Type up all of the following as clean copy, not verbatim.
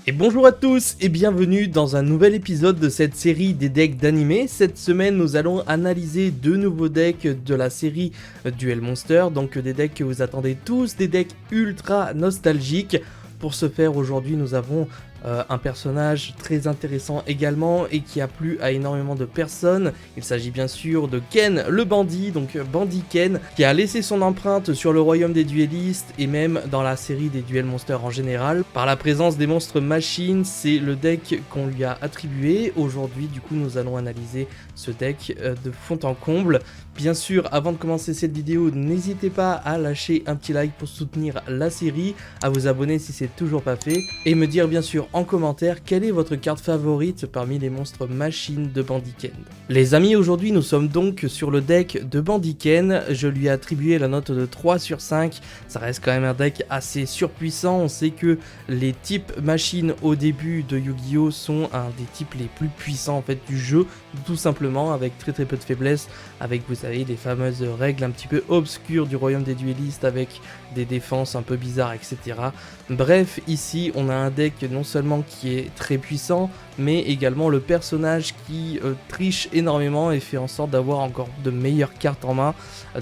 Et bonjour à tous et bienvenue dans un nouvel épisode de cette série des decks d'animé. Cette semaine nous allons analyser deux nouveaux decks de la série Duel Monster, donc des decks que vous attendez tous, des decks ultra nostalgiques. Pour ce faire aujourd'hui nous avons un personnage très intéressant également et qui a plu à énormément de personnes. Il s'agit bien sûr de Ken le bandit, donc Bandit Ken, qui a laissé son empreinte sur le royaume des duellistes et même dans la série des Duel Monsters en général. Par la présence des monstres machines, c'est le deck qu'on lui a attribué. Aujourd'hui du coup nous allons analyser ce deck de fond en comble. Bien sûr, avant de commencer cette vidéo, n'hésitez pas à lâcher un petit like pour soutenir la série, à vous abonner si c'est toujours pas fait, et me dire bien sûr en commentaire quelle est votre carte favorite parmi les monstres machines de Bandit Ken. Les amis, aujourd'hui nous sommes donc sur le deck de Bandit Ken. Je lui ai attribué la note de 3 sur 5, ça reste quand même un deck assez surpuissant. On sait que les types machines au début de Yu-Gi-Oh sont un des types les plus puissants en fait du jeu, tout simplement, avec très peu de faiblesses, avec vous savez les fameuses règles un petit peu obscures du royaume des duellistes avec des défenses un peu bizarres, etc. Bref, ici on a un deck non seulement qui est très puissant, mais également le personnage qui triche énormément et fait en sorte d'avoir encore de meilleures cartes en main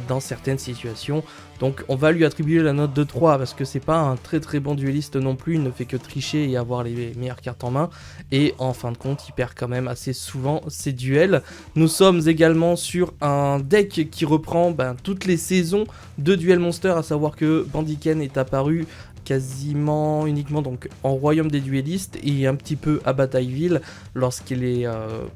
dans certaines situations. Donc on va lui attribuer la note de 3 parce que c'est pas un très bon duelliste non plus, il ne fait que tricher et avoir les meilleures cartes en main, et en fin de compte il perd quand même assez souvent ses duels. Nous sommes également sur un deck qui reprend toutes les saisons de Duel Monster, à savoir que Bandit Ken est apparu quasiment uniquement donc en royaume des duellistes et un petit peu à Batailleville lorsqu'il est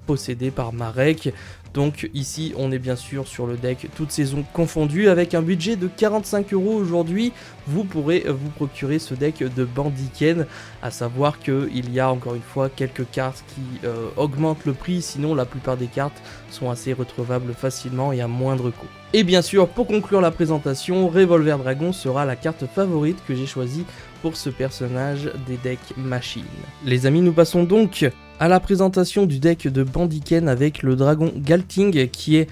possédé par Marek. Donc ici on est bien sûr sur le deck toutes saisons confondues avec un budget de 45 € aujourd'hui. Vous pourrez vous procurer ce deck de Bandit Ken, à savoir qu'il y a encore une fois quelques cartes qui augmentent le prix, sinon la plupart des cartes sont assez retrouvables facilement et à moindre coût. Et bien sûr, pour conclure la présentation, Revolver Dragon sera la carte favorite que j'ai choisie pour ce personnage des decks machines. Les amis, nous passons donc à la présentation du deck de Bandit Ken avec le dragon Galting, qui est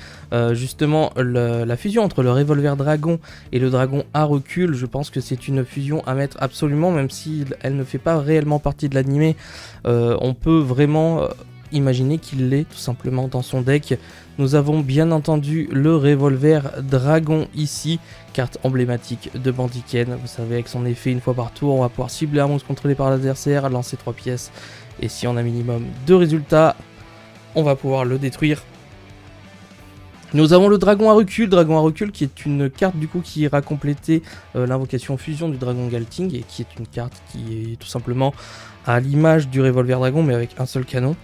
justement la fusion entre le Revolver Dragon et le dragon à recul. Je pense que c'est une fusion à mettre absolument, même si elle ne fait pas réellement partie de l'animé. On peut vraiment imaginer qu'il l'est tout simplement dans son deck. Nous avons bien entendu le Revolver Dragon ici, carte emblématique de Bandit Ken. Vous savez, avec son effet une fois par tour, on va pouvoir cibler un monstre contrôlé par l'adversaire, lancer 3 pièces, et si on a minimum 2 résultats, on va pouvoir le détruire. Nous avons le dragon à recul qui est une carte du coup qui ira compléter l'invocation fusion du dragon Galting, et qui est une carte qui est tout simplement à l'image du Revolver Dragon mais avec un seul canon.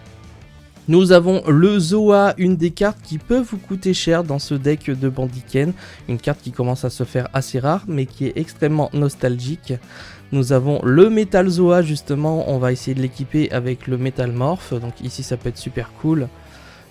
Nous avons le Zoa, une des cartes qui peut vous coûter cher dans ce deck de Bandit Ken, une carte qui commence à se faire assez rare mais qui est extrêmement nostalgique. Nous avons le Metal Zoa, justement, on va essayer de l'équiper avec le Metal Morph, donc ici ça peut être super cool.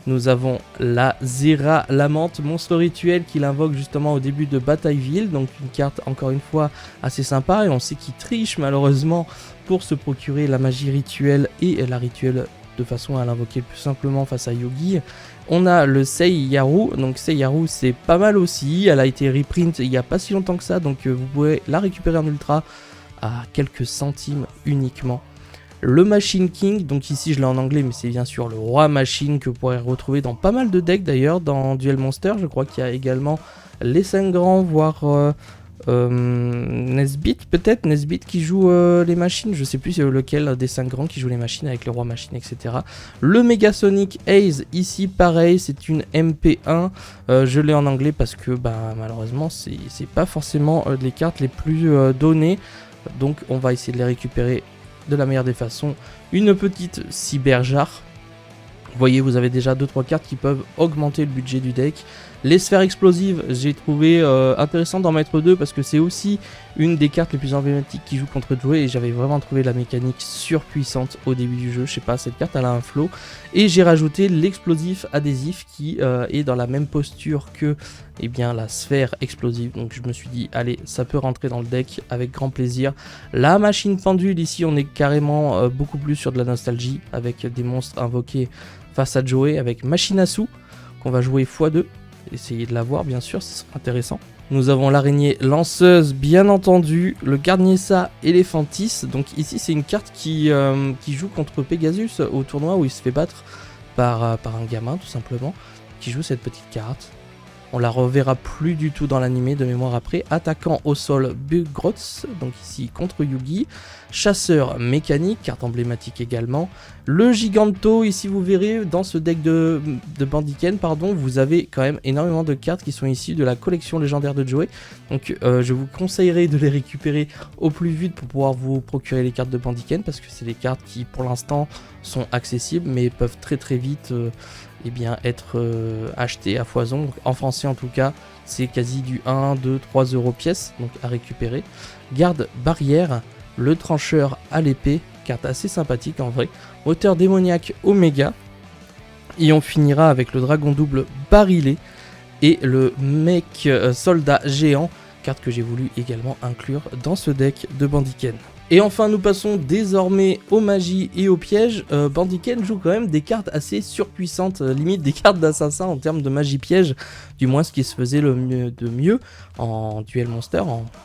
Nous avons la Zera Lamante, monstre rituel qu'il invoque justement au début de Batailleville, donc une carte encore une fois assez sympa, et on sait qu'il triche malheureusement pour se procurer la magie rituelle et la rituelle de façon à l'invoquer plus simplement face à Yogi. On a le Seiyaru, donc Seiyaru c'est pas mal aussi, elle a été reprint il n'y a pas si longtemps que ça, donc vous pouvez la récupérer en ultra à quelques centimes uniquement. Le Machine King, donc ici je l'ai en anglais mais c'est bien sûr le roi machine que vous pourrez retrouver dans pas mal de decks d'ailleurs, dans Duel Monster. Je crois qu'il y a également les 5 grands, voire Nesbit peut-être, Nesbit qui joue les machines, je sais plus lequel des 5 grands qui joue les machines avec le roi machine, etc. Le Megasonic Ace, ici pareil, c'est une MP1, je l'ai en anglais parce que malheureusement c'est pas forcément les cartes les plus données, donc on va essayer de les récupérer de la meilleure des façons. Une petite Cyberjar. Vous voyez, vous avez déjà 2-3 cartes qui peuvent augmenter le budget du deck. Les sphères explosives, j'ai trouvé intéressant d'en mettre 2 parce que c'est aussi une des cartes les plus emblématiques qui joue contre Joey, et j'avais vraiment trouvé la mécanique surpuissante au début du jeu. Je sais pas, cette carte elle a un flow. Et j'ai rajouté l'explosif adhésif qui est dans la même posture que la sphère explosive. Donc je me suis dit, allez, ça peut rentrer dans le deck avec grand plaisir. La machine pendule, ici on est carrément beaucoup plus sur de la nostalgie avec des monstres invoqués face à Joey avec Machinasu qu'on va jouer x2. Essayer de l'avoir bien sûr, ce sera intéressant. Nous avons l'araignée lanceuse, bien entendu, le Garniessa Elephantis. Donc ici, c'est une carte qui joue contre Pegasus au tournoi où il se fait battre par un gamin, tout simplement, qui joue cette petite carte. On la reverra plus du tout dans l'animé de mémoire après. Attaquant au sol Bugrotz, donc ici contre Yugi. Chasseur mécanique, carte emblématique également. Le Giganto, ici vous verrez, dans ce deck de Bandiken, pardon, vous avez quand même énormément de cartes qui sont issues de la collection légendaire de Joey. Donc je vous conseillerais de les récupérer au plus vite pour pouvoir vous procurer les cartes de Bandiken, parce que c'est des cartes qui pour l'instant sont accessibles, mais peuvent très très vite être achetées à foison. Donc, en français en tout cas, c'est quasi du 1, 2, 3 euros pièce, donc à récupérer. Garde barrière, le trancheur à l'épée, carte assez sympathique en vrai. Moteur démoniaque Oméga. Et on finira avec le dragon double barilé et le mec soldat géant, carte que j'ai voulu également inclure dans ce deck de Bandiken. Et enfin, nous passons désormais aux magies et aux pièges. Bandiken joue quand même des cartes assez surpuissantes, limite des cartes d'assassin en termes de magie piège, du moins ce qui se faisait le mieux en duel monster,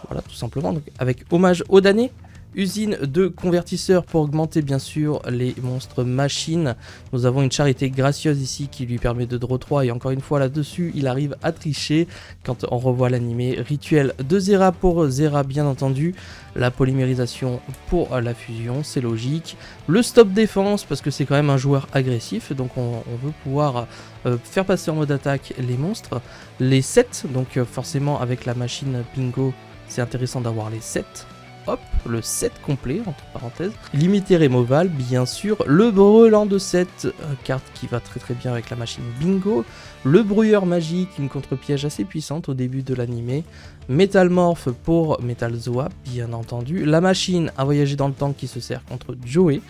voilà tout simplement. Donc, avec hommage au damné, usine de convertisseurs pour augmenter bien sûr les monstres machines. Nous avons une charité gracieuse ici qui lui permet de draw 3 et encore une fois là-dessus il arrive à tricher quand on revoit l'animé. Rituel de Zera pour Zera bien entendu. La polymérisation pour la fusion, c'est logique. Le stop défense parce que c'est quand même un joueur agressif, donc on veut pouvoir faire passer en mode attaque les monstres. Les 7, donc forcément avec la machine bingo c'est intéressant d'avoir les 7. Hop, le set complet, entre parenthèses. Limité removal, bien sûr. Le brûlant de 7, carte qui va très très bien avec la machine bingo. Le brouilleur magique, une contre-piège assez puissante au début de l'animé. Métalmorphe pour Metalzoa, bien entendu. La machine à voyager dans le temps qui se sert contre Joey.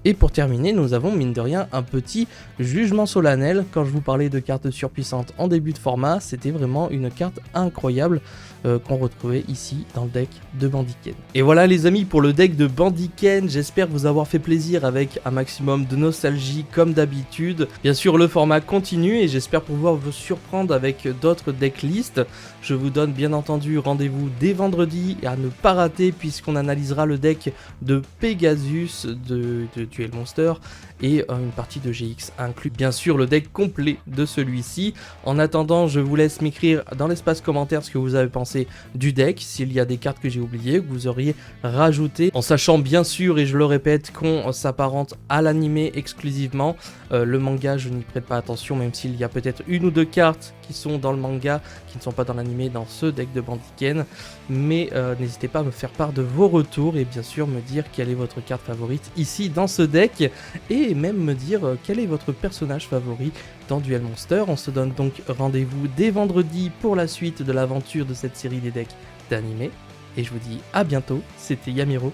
Et pour terminer, nous avons mine de rien un petit jugement solennel. Quand je vous parlais de cartes surpuissantes en début de format, c'était vraiment une carte incroyable qu'on retrouvait ici dans le deck de Bandiken. Et voilà les amis pour le deck de Bandiken, j'espère vous avoir fait plaisir avec un maximum de nostalgie comme d'habitude. Bien sûr le format continue et j'espère pouvoir vous surprendre avec d'autres decklists. Je vous donne bien entendu rendez-vous dès vendredi et à ne pas rater puisqu'on analysera le deck de Pegasus de Duel Monster et une partie de GX inclus bien sûr le deck complet de celui-ci. En attendant, je vous laisse m'écrire dans l'espace commentaire ce que vous avez pensé du deck, s'il y a des cartes que j'ai oubliées, que vous auriez rajoutées, en sachant bien sûr, et je le répète, qu'on s'apparente à l'animé exclusivement. Le manga, je n'y prête pas attention, même s'il y a peut-être une ou deux cartes qui sont dans le manga, qui ne sont pas dans l'animé, dans ce deck de Bandiken. Mais n'hésitez pas à me faire part de vos retours et bien sûr me dire quelle est votre carte favorite ici dans ce deck et même me dire quel est votre personnage favori dans Duel Monster. On se donne donc rendez-vous dès vendredi pour la suite de l'aventure de cette série des decks d'animé. Et je vous dis à bientôt, c'était Yamiro.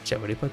Ciao les potes.